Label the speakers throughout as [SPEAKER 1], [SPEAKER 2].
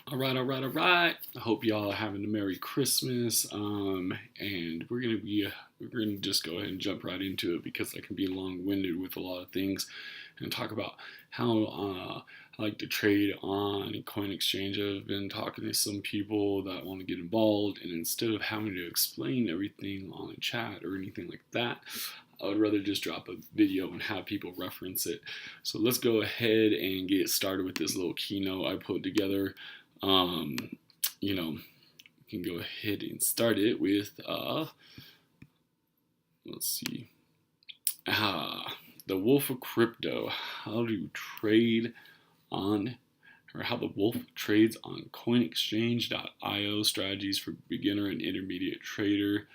[SPEAKER 1] All right. I hope y'all are having a Merry Christmas. And we're gonna just go ahead and jump right into it because I can be long-winded with a lot of things, and talk about how I like to trade on coin exchange. I've been talking to some people that want to get involved, and instead of having to explain everything on a chat or anything like that, I would rather just drop a video and have people reference it. So let's go ahead and get started with this little keynote I put together. Um, we can go ahead and start it with, let's see, the Wolf of Crypto, how to trade on, or how the Wolf trades on coinexchange.io, strategies for beginner and intermediate trader,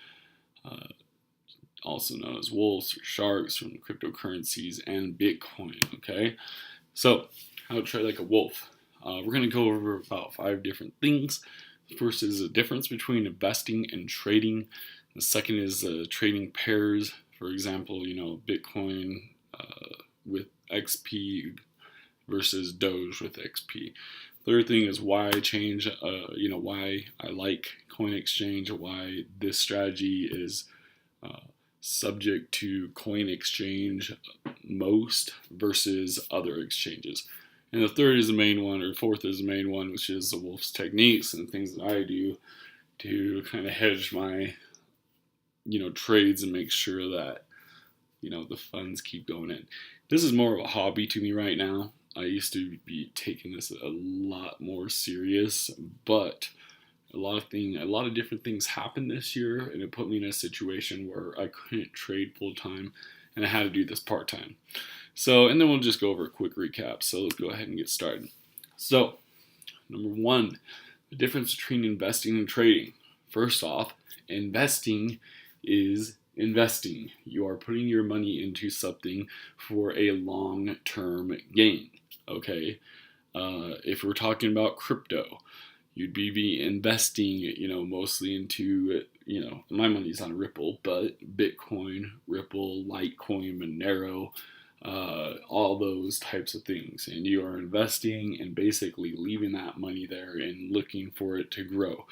[SPEAKER 1] uh, also known as wolves or sharks from cryptocurrencies and Bitcoin. Okay, so how to trade like a wolf. We're going to go over about 5 different things. The first is the difference between investing and trading. The second is trading pairs. For example, Bitcoin with XP versus Doge with XP. Third thing is why I change, why I like Coin Exchange, why this strategy is subject to Coin Exchange most versus other exchanges. And the third is the main one, or fourth is the main one, which is the Wolf's techniques and things that I do to kind of hedge my, trades and make sure that, the funds keep going in. This is more of a hobby to me right now. I used to be taking this a lot more serious, but a lot of different things happened this year, and it put me in a situation where I couldn't trade full time, and I had to do this part time. So, and then we'll just go over a quick recap. So let's go ahead and get started. So, number 1, the difference between investing and trading. First off, investing is investing. You are putting your money into something for a long-term gain. Okay, if we're talking about crypto, you'd be investing, mostly into, my money's on Ripple, but Bitcoin, Ripple, Litecoin, Monero, all those types of things. And you are investing and basically leaving that money there and looking for it to grow,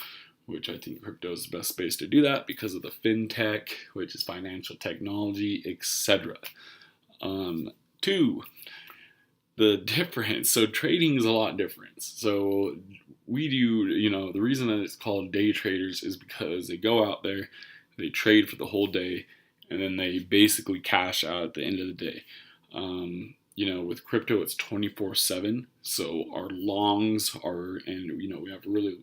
[SPEAKER 1] which I think crypto is the best space to do that because of the fintech, which is financial technology, etc. 2, the difference. So trading is a lot different. So we do, the reason that it's called day traders is because they go out there, they trade for the whole day, and then they basically cash out at the end of the day. With crypto, it's 24/7. So our longs are, and we have really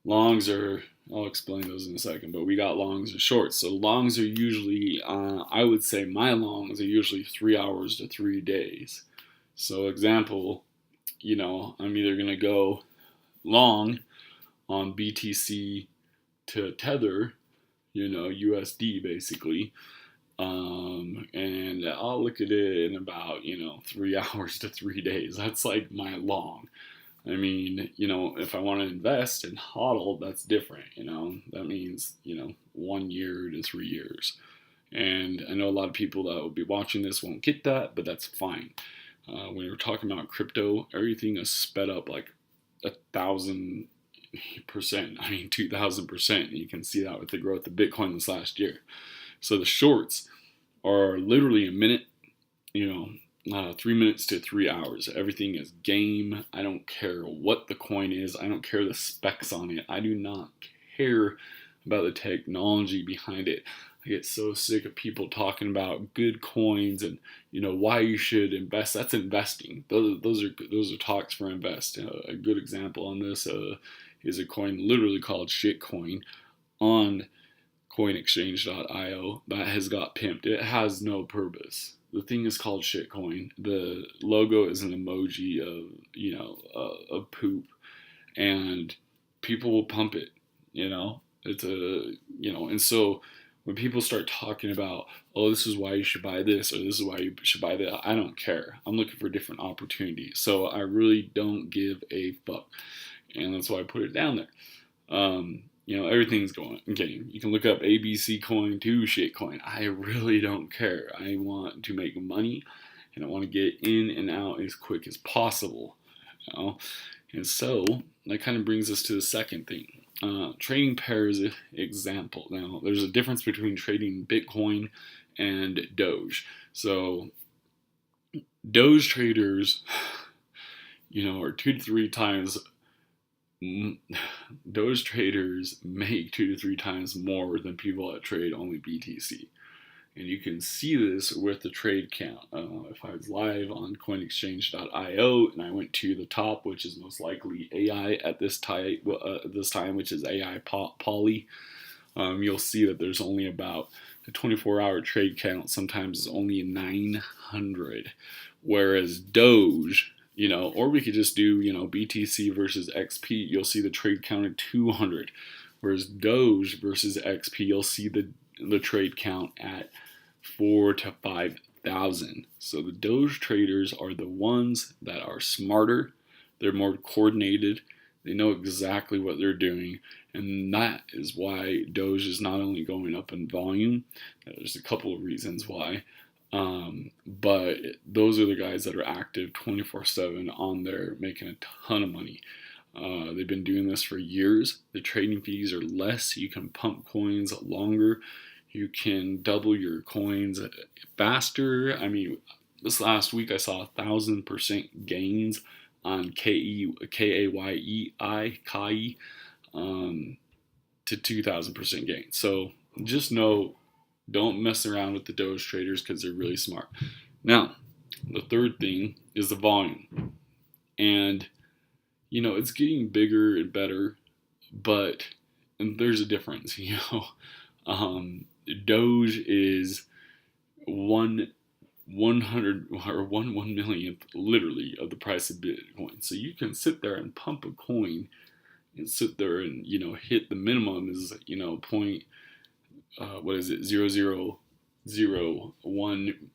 [SPEAKER 1] longs are, I'll explain those in a second, but we got longs and shorts. So longs are usually, I would say my longs are usually 3 hours to 3 days. So example, I'm either going to go long on BTC to Tether, USD basically, and I'll look at it in about, 3 hours to 3 days. That's like my long. I mean, if I want to invest and hodl, that's different, that means, 1 year to 3 years. And I know a lot of people that will be watching this won't get that, but that's fine. When we're talking about crypto, everything is sped up like 1,000%. I mean, 2,000%. You can see that with the growth of Bitcoin this last year. So the shorts are literally a minute, 3 minutes to 3 hours. Everything is game. I don't care what the coin is. I don't care the specs on it. I do not care about the technology behind it. I get so sick of people talking about good coins and why you should invest. That's investing. Those are talks for invest. A good example on this is a coin literally called shitcoin on coinexchange.io that has got pimped. It has no purpose. The thing is called shitcoin. The logo is an emoji of poop, and people will pump it. It's and so when people start talking about, oh, this is why you should buy this, or this is why you should buy that, I don't care. I'm looking for different opportunities. So I really don't give a fuck. And that's why I put it down there. Everything's going game. You can look up ABC coin to shitcoin. I really don't care. I want to make money, and I want to get in and out as quick as possible. And so that kind of brings us to the second thing. Trading pairs example. Now, there's a difference between trading Bitcoin and Doge. So Doge traders, are 2 to 3 times. Doge traders make 2 to 3 times more than people that trade only BTC. And you can see this with the trade count. If I was live on coinexchange.io and I went to the top, which is most likely AI at this time, which is AI Poly, you'll see that there's only about the 24-hour trade count sometimes is only 900. Whereas Doge, or we could just do, BTC versus XP, you'll see the trade count at 200. Whereas Doge versus XP, you'll see the trade count at 4,000 to 5,000. So the Doge traders are the ones that are smarter, they're more coordinated, they know exactly what they're doing, and that is why Doge is not only going up in volume. There's a couple of reasons why, but those are the guys that are active 24/7 on there making a ton of money. They've been doing this for years. The trading fees are less. You can pump coins longer. You can double your coins faster. I mean, this last week I saw 1,000% gains on KAYEI to 2,000% gains. So just know, don't mess around with the Doge traders because they're really smart. Now, the third thing is the volume. And, it's getting bigger and better, but there's a difference, Doge is 100 or 1/1,000,000th literally of the price of Bitcoin. So you can sit there and pump a coin and sit there and hit the minimum is point what is it 0.0001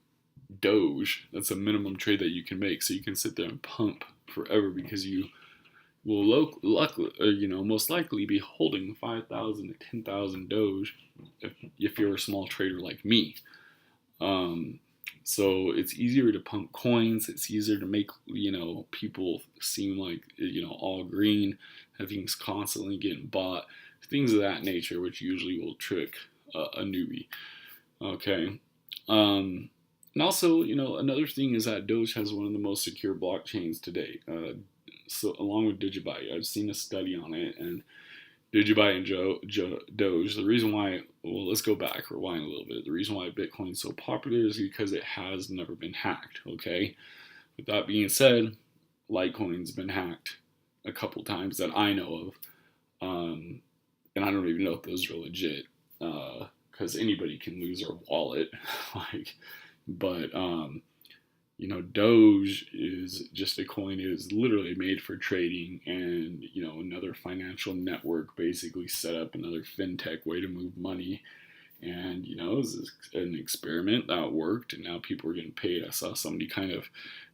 [SPEAKER 1] Doge. That's a minimum trade that you can make. So you can sit there and pump forever because you will most likely be holding 5,000 to 10,000 Doge if you're a small trader like me. So it's easier to pump coins. It's easier to make people seem like all green, have things constantly getting bought, things of that nature, which usually will trick a newbie. Okay. And also, another thing is that Doge has one of the most secure blockchains today. So along with Digibyte, I've seen a study on it, and Digibyte and Doge, the reason why, let's go back, rewind a little bit. The reason why Bitcoin is so popular is because it has never been hacked, okay? With that being said, Litecoin's been hacked a couple times that I know of, and I don't even know if those are legit, because anybody can lose their wallet, but Doge is just a coin. It is literally made for trading, and another financial network basically set up another fintech way to move money. And it was an experiment that worked, and now people are getting paid. I saw somebody kind of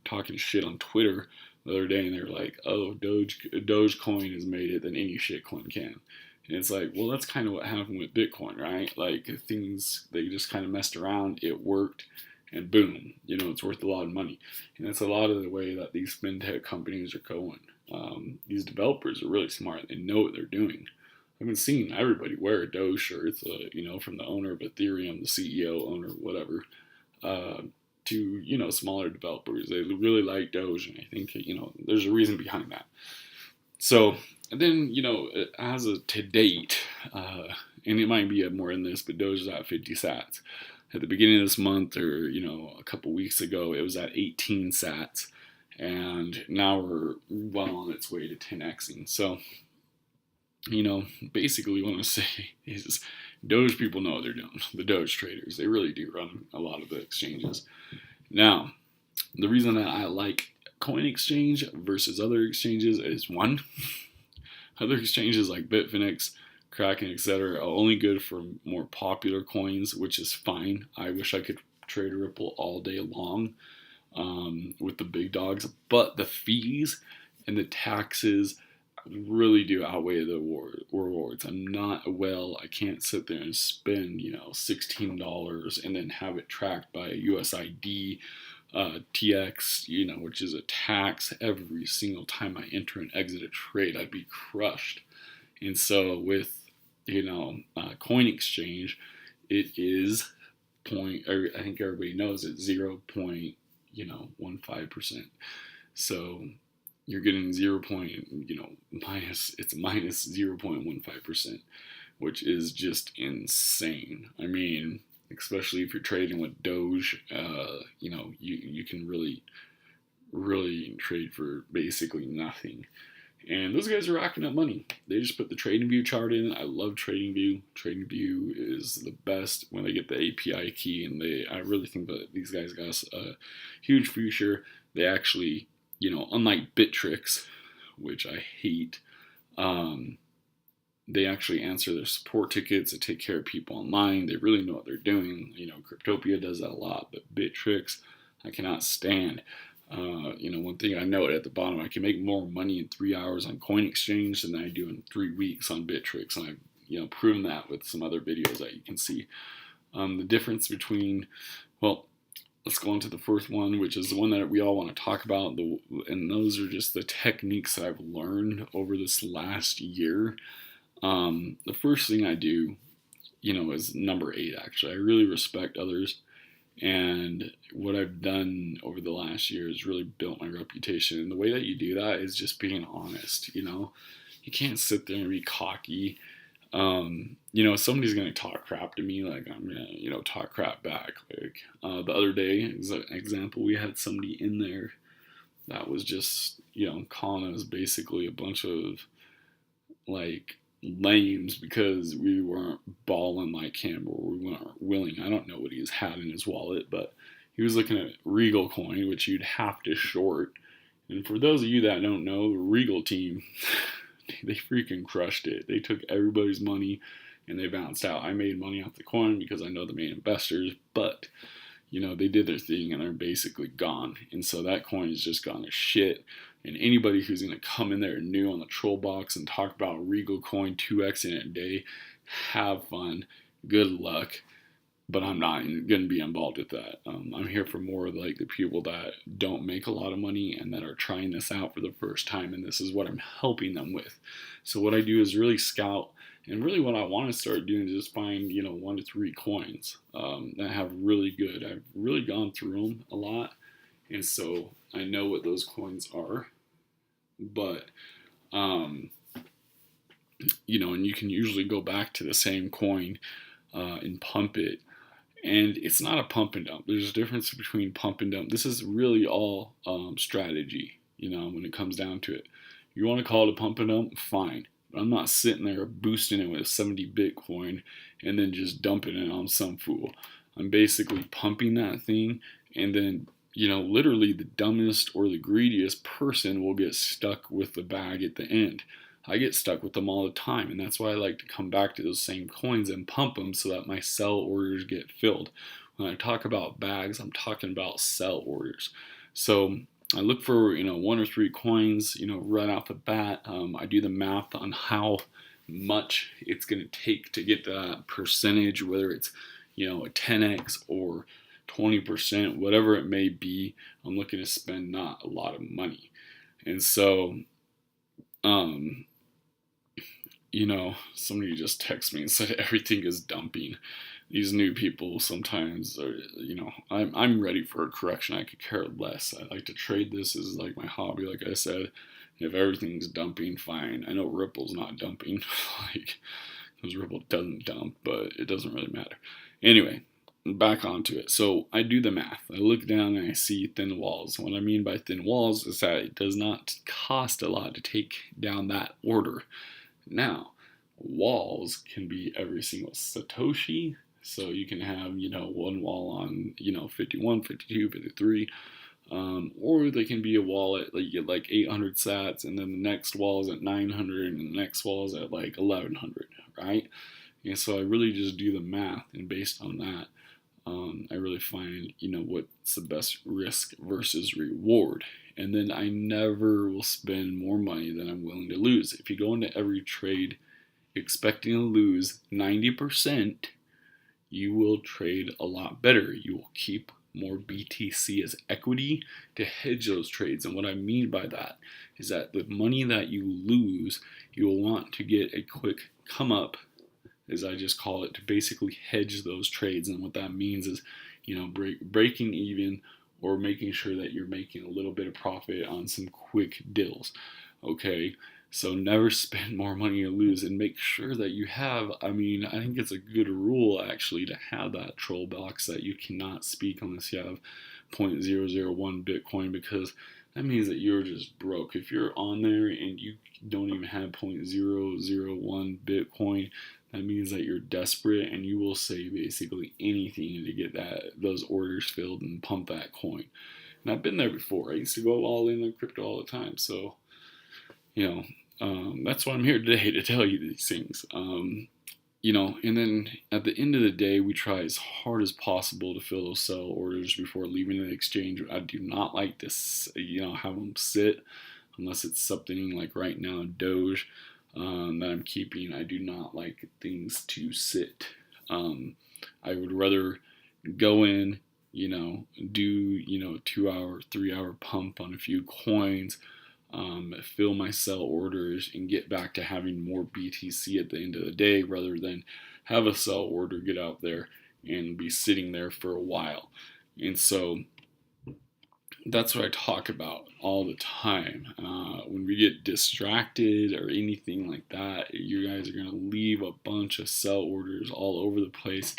[SPEAKER 1] talking shit on Twitter the other day, and they were like, "Oh, Dogecoin has made it than any shit coin can." And it's like, well, that's kind of what happened with Bitcoin, right? Like things, they just kind of messed around, it worked, and boom, it's worth a lot of money. And that's a lot of the way that these fintech companies are going. These developers are really smart. They know what they're doing. I've been seeing everybody wear a Doge shirt, from the owner of Ethereum, the CEO, owner, whatever, to, smaller developers. They really like Doge, and I think, there's a reason behind that. So, and then, as of to date, and it might be more in this, but Doge is at 50 sats. At the beginning of this month, or a couple weeks ago, it was at 18 sats, and now we're well on its way to 10xing. So, basically what I'm saying is Doge people know what they're doing. The Doge traders, they really do run a lot of the exchanges. Now, the reason that I like Coin Exchange versus other exchanges is, one, other exchanges like Bitfinex, Kraken, etc. are only good for more popular coins, which is fine. I wish I could trade Ripple all day long with the big dogs, but the fees and the taxes really do outweigh the rewards. I can't sit there and spend $16 and then have it tracked by a USID TX, which is a tax every single time I enter and exit a trade. I'd be crushed. And so with, coin exchange, it is I think everybody knows it's 0.15%. So you're getting minus 0.15%, which is just insane. I mean, especially if you're trading with Doge, you can really trade for basically nothing. And those guys are racking up money. They just put the TradingView chart in. I love TradingView. TradingView is the best when they get the API key, and I really think that these guys got a huge future. They actually, unlike Bittrex, which I hate, they actually answer their support tickets. They take care of people online. They really know what they're doing. Cryptopia does that a lot, but Bittrex, I cannot stand. One thing I note at the bottom, I can make more money in 3 hours on coin exchange than I do in 3 weeks on Bittrex, and I've proven that with some other videos that you can see. The difference between, let's go into the first one, which is the one that we all want to talk about, and those are just the techniques that I've learned over this last year. The first thing I do, is number 8. Actually, I really respect others. And what I've done over the last year is really built my reputation. And the way that you do that is just being honest. You can't sit there and be cocky. Somebody's going to talk crap to me, like I'm going to, talk crap back. Like the other day, as an example, we had somebody in there that was just, calling us basically a bunch of like lames because we weren't balling like him, or we weren't willing. I don't know what he had in his wallet, but he was looking at Regal coin, which you'd have to short. And for those of you that don't know, the Regal team, they freaking crushed it. They took everybody's money and they bounced out. I made money off the coin because I know the main investors, but they did their thing and they're basically gone. And so that coin has just gone to shit. And anybody who's going to come in there new on the troll box and talk about Regal coin 2x in a day, have fun, good luck. But I'm not going to be involved with that. I'm here for more like the people that don't make a lot of money and that are trying this out for the first time. And this is what I'm helping them with. So what I do is really scout. And really what I want to start doing is just find, 1 to 3 coins that have really good. I've really gone through them a lot. And so I know what those coins are. But, and you can usually go back to the same coin and pump it. And it's not a pump and dump. There's a difference between pump and dump. This is really all strategy, when it comes down to it. You want to call it a pump and dump? Fine. But I'm not sitting there boosting it with 70 Bitcoin and then just dumping it on some fool. I'm basically pumping that thing, and then, literally the dumbest or the greediest person will get stuck with the bag at the end. I get stuck with them all the time, and that's why I like to come back to those same coins and pump them so that my sell orders get filled. When I talk about bags, I'm talking about sell orders. So I look for 1 or 3 coins, right off the bat. I do the math on how much it's going to take to get that percentage, whether it's a 10x or 20%, whatever it may be. I'm looking to spend not a lot of money, and so somebody just texted me and said everything is dumping. These new people sometimes are, I'm ready for a correction. I could care less. I like to trade. This is like my hobby, like I said. If everything's dumping, fine. I know Ripple's not dumping, because Ripple doesn't dump, but it doesn't really matter. Anyway, back onto it. So I do the math. I look down and I see thin walls. What I mean by thin walls is that it does not cost a lot to take down that order. Now, walls can be every single Satoshi. So you can have, one wall on, 51, 52, 53. Or they can be a wall at you get like 800 sats, and then the next wall is at 900, and the next wall is at like 1100, right? And so I really just do the math, and based on that, I really find, what's the best risk versus reward. And then I never will spend more money than I'm willing to lose. If you go into every trade expecting to lose 90%, you will trade a lot better. You will keep more BTC as equity to hedge those trades. And what I mean by that is that the money that you lose, you will want to get a quick come up, as I just call it, to basically hedge those trades. And what that means is, breaking even or making sure that you're making a little bit of profit on some quick deals. Okay, so never spend more money you lose, and make sure that you have, I think it's a good rule actually to have that troll box that you cannot speak unless you have 0.001 Bitcoin, because that means that you're just broke. If you're on there and you don't even have 0.001 Bitcoin, that means that you're desperate and you will say basically anything to get those orders filled and pump that coin. And I've been there before. I used to go all in on crypto all the time. So, that's why I'm here today, to tell you these things. And then at the end of the day, we try as hard as possible to fill those sell orders before leaving the exchange. I do not like to, have them sit unless it's something like right now, Doge, that I'm keeping. I do not like things to sit. I would rather go in, do, 2 hour, 3 hour pump on a few coins, fill my sell orders, and get back to having more BTC at the end of the day, rather than have a sell order get out there and be sitting there for a while. And so that's what I talk about all the time. When we get distracted or anything like that, you guys are going to leave a bunch of sell orders all over the place.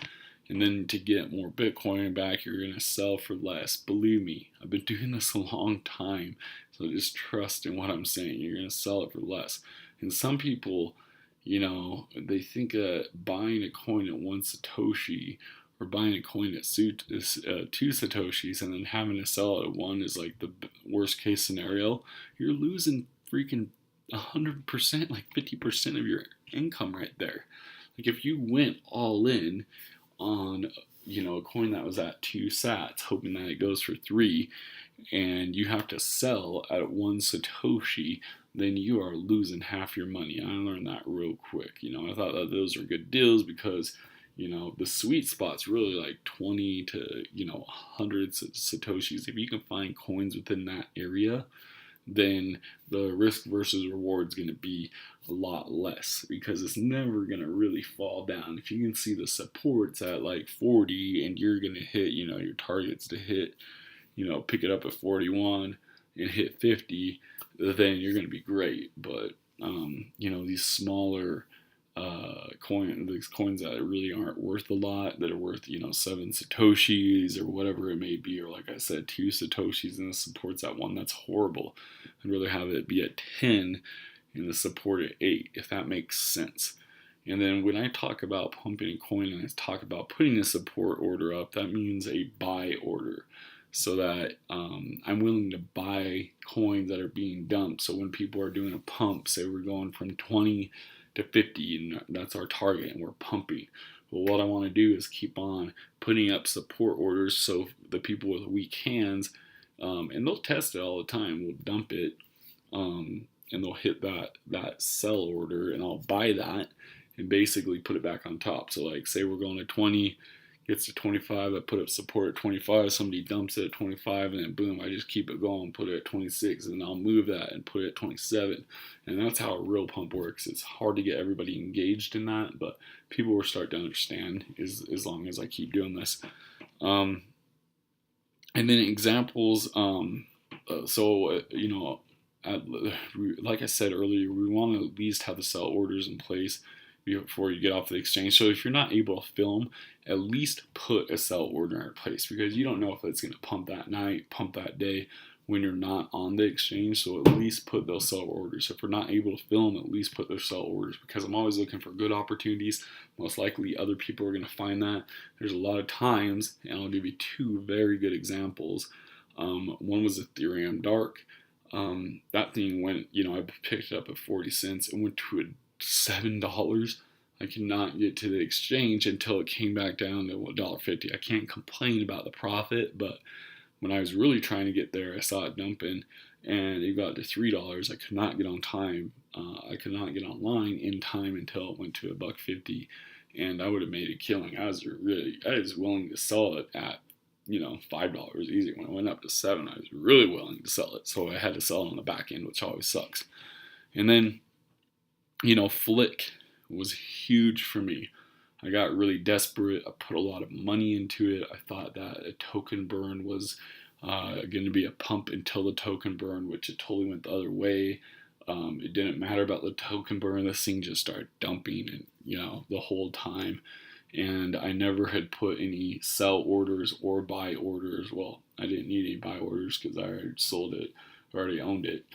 [SPEAKER 1] And then to get more Bitcoin back, you're going to sell for less. Believe me, I've been doing this a long time. So just trust in what I'm saying. You're going to sell it for less. And some people, they think buying a coin at 1 Satoshi or buying a coin at 2 Satoshis and then having to sell it at 1 is like the worst case scenario. You're losing freaking 100%, like 50% of your income right there. Like if you went all in on, a coin that was at 2 sats, hoping that it goes for 3, and you have to sell at 1 Satoshi, then you are losing half your money. I learned that real quick. I thought that those were good deals because, the sweet spot's really like 20 to, 100 Satoshis. If you can find coins within that area, then the risk versus reward is going to be a lot less, because it's never going to really fall down. If you can see the supports at like 40 and you're going to hit, your targets to hit, pick it up at 41 and hit 50, then you're going to be great. But, these smaller these coins that really aren't worth a lot, that are worth 7 Satoshis or whatever it may be, or like I said, 2 Satoshis and the support's at 1, that's horrible. I'd rather have it be at 10 and the support at 8, if that makes sense. And then when I talk about pumping a coin and I talk about putting a support order up, that means a buy order, so that I'm willing to buy coins that are being dumped. So when people are doing a pump, say we're going from 20 to 50, and that's our target, and we're pumping. Well, what I want to do is keep on putting up support orders, so the people with weak hands, and they'll test it all the time, will dump it, and they'll hit that sell order, and I'll buy that and basically put it back on top. So like, say we're going to 20, gets to 25, I put up support at 25, somebody dumps it at 25, and then boom, I just keep it going, put it at 26, and then I'll move that and put it at 27. And that's how a real pump works. It's hard to get everybody engaged in that, but people will start to understand as long as I keep doing this. And then examples, like I said earlier, we want to at least have the sell orders in place before you get off the exchange. So if you're not able to film, at least put a sell order in place, because you don't know if it's going to pump that night, pump that day when you're not on the exchange. So at least put those sell orders. If we're not able to film, at least put those sell orders, because I'm always looking for good opportunities. Most likely other people are going to find that. There's a lot of times, and I'll give you 2 very good examples. One was Ethereum Dark. That thing went, I picked it up at 40 cents and went to $7. I could not get to the exchange until it came back down to $1.50. I can't complain about the profit, but when I was really trying to get there, I saw it dumping, and it got to $3. I could not get on time. I could not get online in time until it went to $1.50, and I would have made a killing. I was willing to sell it at $5 easy. When it went up to $7, I was really willing to sell it. So I had to sell it on the back end, which always sucks. And then, Flick was huge for me. I got really desperate. I put a lot of money into it. I thought that a token burn was going to be a pump until the token burn, which it totally went the other way. It didn't matter about the token burn. This thing just started dumping, and the whole time. And I never had put any sell orders or buy orders. Well, I didn't need any buy orders because I already sold it, already owned it.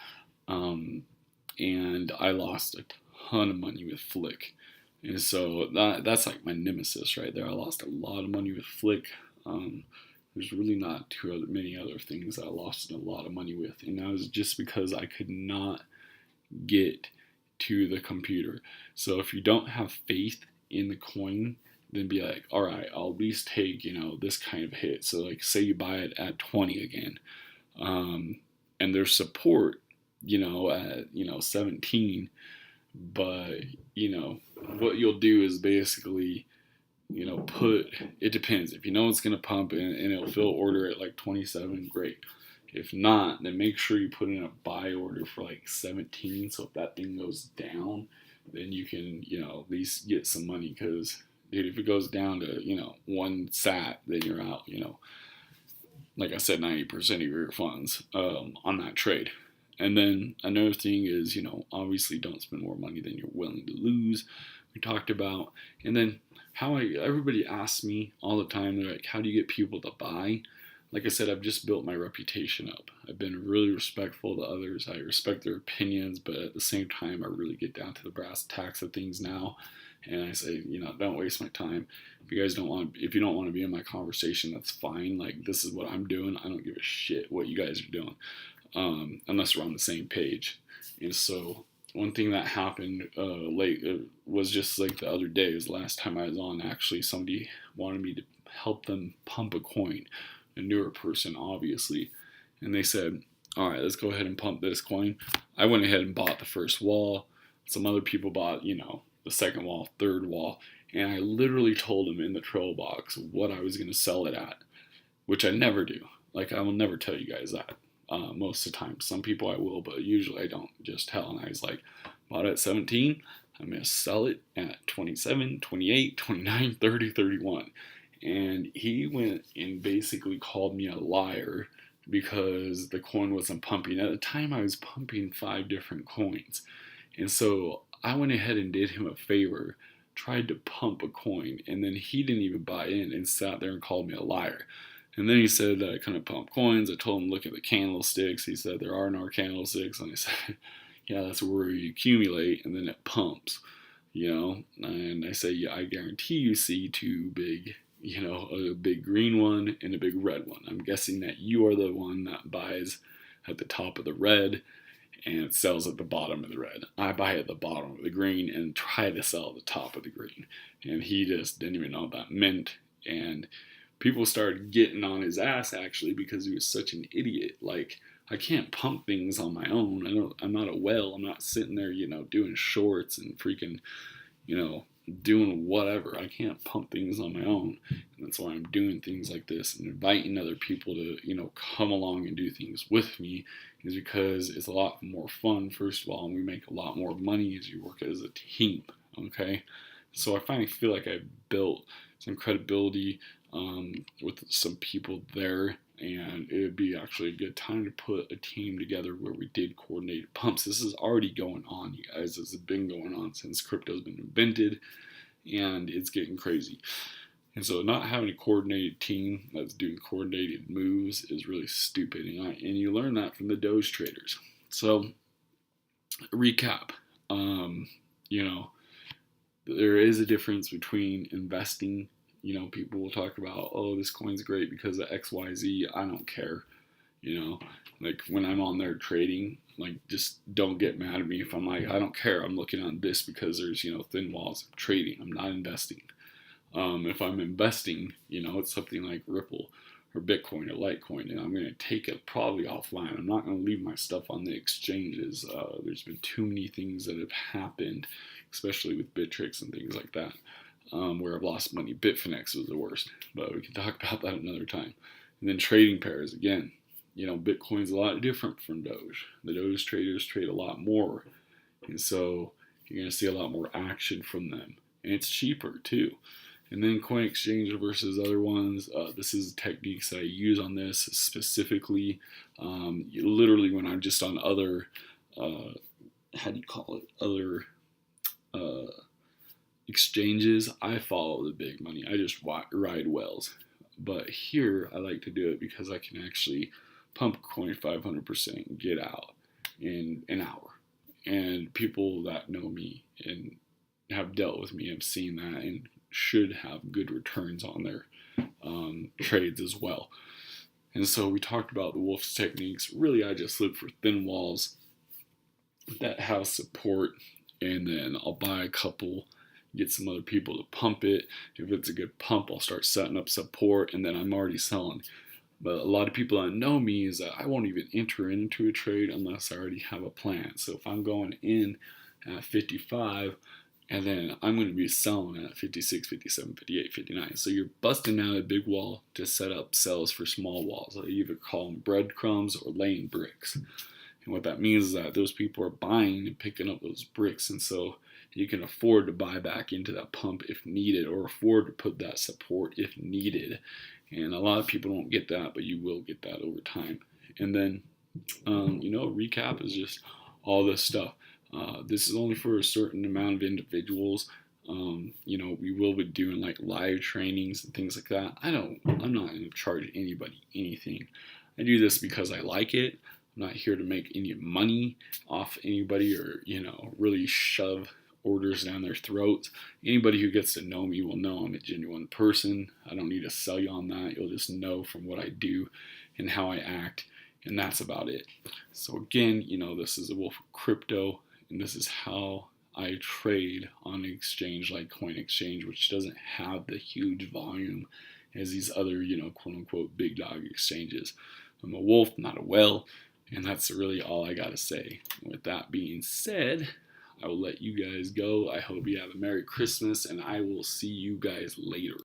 [SPEAKER 1] And I lost a ton of money with Flick. And so that's like my nemesis right there. I lost a lot of money with Flick. There's really not many other things that I lost a lot of money with. And that was just because I could not get to the computer. So if you don't have faith in the coin, then be like, all right, I'll at least take, this kind of hit. So like say you buy it at 20 again. And there's support, at, 17. But, what you'll do is basically, it depends. If it's going to pump and it'll fill order at like 27, great. If not, then make sure you put in a buy order for like 17. So if that thing goes down, then you can, at least get some money. Because, dude, if it goes down to, 1 sat, then you're out, like I said, 90% of your funds on that trade. And then another thing is, obviously don't spend more money than you're willing to lose. We talked about. And then everybody asks me all the time, they're like, how do you get people to buy? Like I said, I've just built my reputation up. I've been really respectful to others. I respect their opinions, but at the same time, I really get down to the brass tacks of things now. And I say, don't waste my time. If you don't want to be in my conversation, that's fine. Like, this is what I'm doing. I don't give a shit what you guys are doing. Unless we're on the same page. And so one thing that happened was just like the other day, was the last time I was on, actually somebody wanted me to help them pump a coin, a newer person obviously, and they said, all right, let's go ahead and pump this coin. I went ahead and bought the first wall. Some other people bought the second wall, third wall, and I literally told them in the trail box what I was going to sell it at, which I never do. Like, I will never tell you guys that. Most of the time. Some people I will, but usually I don't just tell. And I was like, bought it at 17, I'm going to sell it at 27, 28, 29, 30, 31. And he went and basically called me a liar because the coin wasn't pumping. At the time, I was pumping 5 different coins. And so I went ahead and did him a favor, tried to pump a coin, and then he didn't even buy in and sat there and called me a liar. And then he said that I couldn't pump coins. I told him, look at the candlesticks. He said, there are no candlesticks. And I said, yeah, that's where you accumulate, and then it pumps, And I say, yeah, I guarantee you see 2 big, a big green one and a big red one. I'm guessing that you are the one that buys at the top of the red and it sells at the bottom of the red. I buy at the bottom of the green and try to sell at the top of the green. And he just didn't even know what that meant. And people started getting on his ass, actually, because he was such an idiot. Like, I can't pump things on my own. I'm not a whale. I'm not sitting there, doing shorts and freaking, doing whatever. I can't pump things on my own. And that's why I'm doing things like this and inviting other people to, come along and do things with me, is because it's a lot more fun, first of all, and we make a lot more money as you work as a team, okay? So I finally feel like I've built some credibility with some people there, and it would be actually a good time to put a team together where we did coordinated pumps. This is already going on, you guys. This has been going on since crypto's been invented, and it's getting crazy. And so not having a coordinated team that's doing coordinated moves is really stupid, and you learn that from the Doge traders. So, recap, there is a difference between investing. People will talk about, oh, this coin's great because of XYZ. I don't care. Like when I'm on there trading, like, just don't get mad at me if I'm like, I don't care. I'm looking on this because there's, thin walls. I'm trading. I'm not investing. If I'm investing, it's something like Ripple or Bitcoin or Litecoin, and I'm going to take it probably offline. I'm not going to leave my stuff on the exchanges. There's been too many things that have happened, especially with Bittrex and things like that. Where I've lost money. Bitfinex was the worst, but we can talk about that another time. And then trading pairs, again, Bitcoin's a lot different from Doge. The Doge traders trade a lot more. And so you're going to see a lot more action from them. And it's cheaper too. And then coin exchange versus other ones. This is techniques that I use on this specifically. Literally, when I'm just on other, other exchanges, I follow the big money. I just ride whales. But here, I like to do it because I can actually pump a coin 500% and get out in an hour. And people that know me and have dealt with me have seen that and should have good returns on their trades as well. And so we talked about the Wolf's techniques. Really, I just look for thin walls that have support, and then I'll buy a couple, get some other people to pump it. If it's a good pump, I'll start setting up support, and then I'm already selling. But a lot of people that know me is that I won't even enter into a trade unless I already have a plan. So if I'm going in at 55, and then I'm going to be selling at 56, 57, 58, 59. So you're busting out a big wall to set up sells for small walls. I either call them breadcrumbs or laying bricks. And what that means is that those people are buying and picking up those bricks. And so you can afford to buy back into that pump if needed, or afford to put that support if needed. And a lot of people don't get that, but you will get that over time. And then, recap is just all this stuff. This is only for a certain amount of individuals. We will be doing like live trainings and things like that. I'm not going to charge anybody anything. I do this because I like it. I'm not here to make any money off anybody or, really shove orders down their throats. Anybody who gets to know me will know I'm a genuine person. I don't need to sell you on that. You'll just know from what I do and how I act. And that's about it. So again, this is a Wolf of Crypto. And this is how I trade on an exchange like Coin Exchange, which doesn't have the huge volume as these other, quote unquote, big dog exchanges. I'm a wolf, not a whale. And that's really all I got to say. With that being said, I will let you guys go. I hope you have a Merry Christmas, and I will see you guys later.